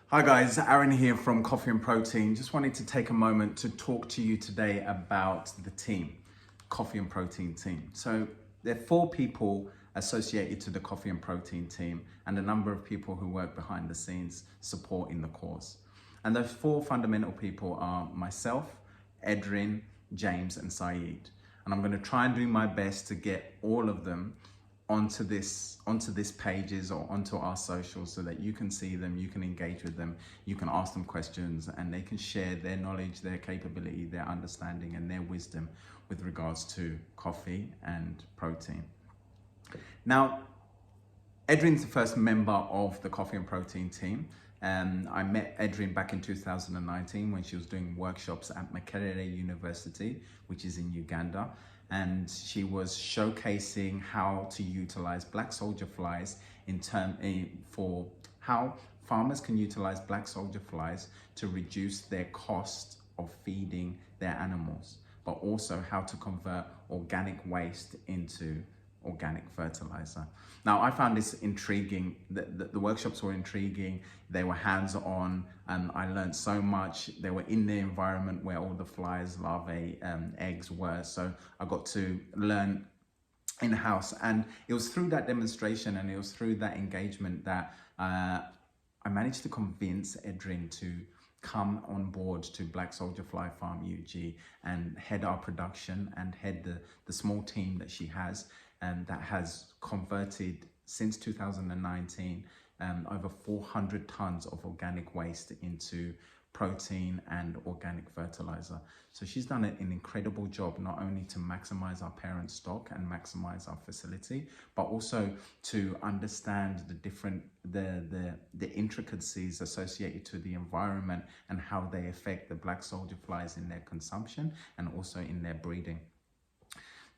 Hi guys, Aaron here from Coffee and Protein. Just wanted to take a moment to talk to you today about the team, Coffee and Protein team. So there are 4 people associated to the Coffee and Protein team and a number of people who work behind the scenes supporting the cause. And those 4 fundamental people are myself, Edrin, James and Saeed. And I'm going to try and do my best to get all of them onto this pages or onto our socials so that you can see them, you can engage with them, you can ask them questions, and they can share their knowledge, their capability, their understanding and their wisdom with regards to coffee and protein. Now, Edrin's the first member of the Coffee and Protein team. I met Edrin back in 2019 when she was doing workshops at Makerere University, which is in Uganda. And she was showcasing how to utilize black soldier flies for how farmers can utilize black soldier flies to reduce their cost of feeding their animals, but also how to convert organic waste into organic fertilizer. Now, I found this intriguing. The workshops were intriguing. They were hands-on, and I learned so much. They were in the environment where all the flies, larvae, eggs were. So I got to learn in-house, and it was through that demonstration and it was through that engagement that I managed to convince Edrin to come on board to Black Soldier Fly Farm UG and head our production and head the small team that she has, and that has converted since 2019 over 400 tons of organic waste into protein and organic fertilizer. So she's done an incredible job, not only to maximize our parent stock and maximize our facility, but also to understand the intricacies associated to the environment and how they affect the black soldier flies in their consumption and also in their breeding.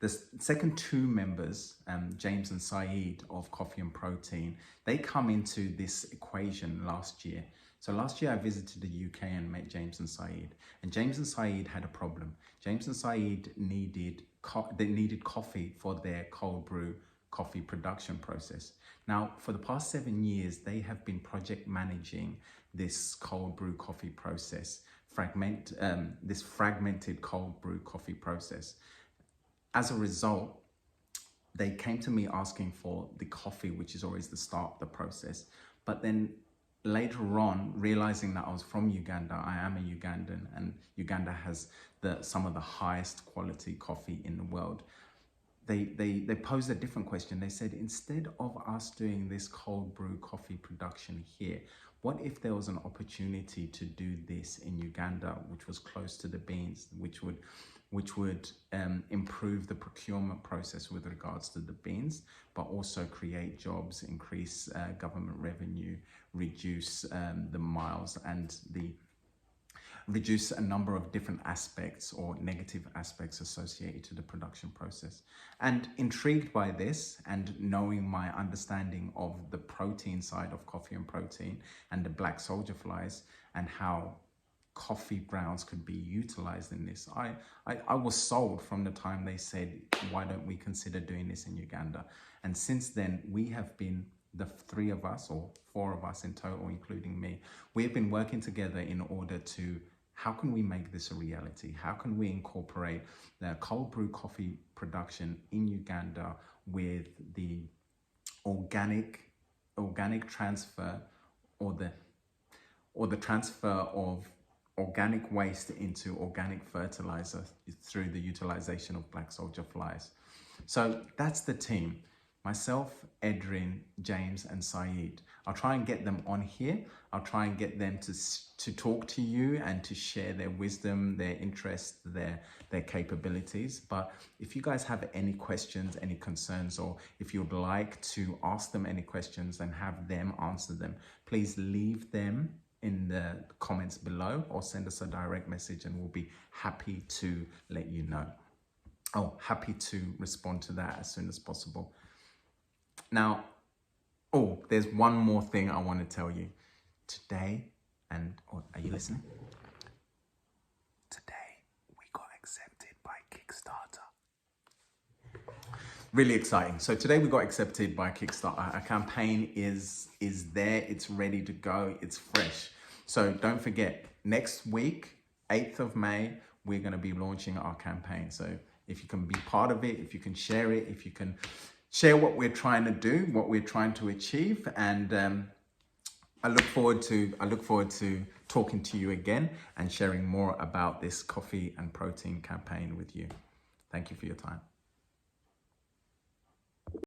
The second 2 members, James and Saeed of Coffee and Protein, they come into this equation last year. So last year I visited the UK and met James and Saeed. And James and Saeed had a problem. James and Saeed needed coffee for their cold brew coffee production process. Now, for the past 7 years, they have been project managing this cold brew coffee process, this fragmented cold brew coffee process. As a result, they came to me asking for the coffee, which is always the start of the process. But then later on, realizing that I was from Uganda, I am a Ugandan, and Uganda has some of the highest quality coffee in the world. They posed a different question. They said, instead of us doing this cold brew coffee production here, what if there was an opportunity to do this in Uganda, which was close to the beans, which would improve the procurement process with regards to the beans, but also create jobs, increase government revenue, reduce the miles, and reduce a number of different aspects or negative aspects associated to the production process. And intrigued by this and knowing my understanding of the protein side of Coffee and Protein and the black soldier flies and how coffee grounds could be utilized in this, I was sold from the time they said, why don't we consider doing this in Uganda? And since then, we have been, the 3 of us, or 4 of us in total, including me, we have been working together in order to, how can we make this a reality? How can we incorporate the cold brew coffee production in Uganda with the organic transfer, or the transfer of organic waste into organic fertilizer through the utilization of black soldier flies. So that's the team. Myself, Edrin, James and Saeed. I'll try and get them on here. I'll try and get them to talk to you and to share their wisdom, their interests, their capabilities. But if you guys have any questions, any concerns, or if you'd like to ask them any questions and have them answer them, please leave them in the comments below or send us a direct message and we'll be happy to let you know. Happy to respond to that as soon as possible. Now, there's one more thing I want to tell you today, are you listening? Today, we got accepted by Kickstarter. Really exciting. So today we got accepted by Kickstarter. Our campaign is there, it's ready to go, it's fresh. So don't forget, next week, 8th of May, we're going to be launching our campaign. So if you can be part of it, if you can share it, if you can share what we're trying to do, what we're trying to achieve, and I look forward to talking to you again and sharing more about this coffee and protein campaign with you. Thank you for your time.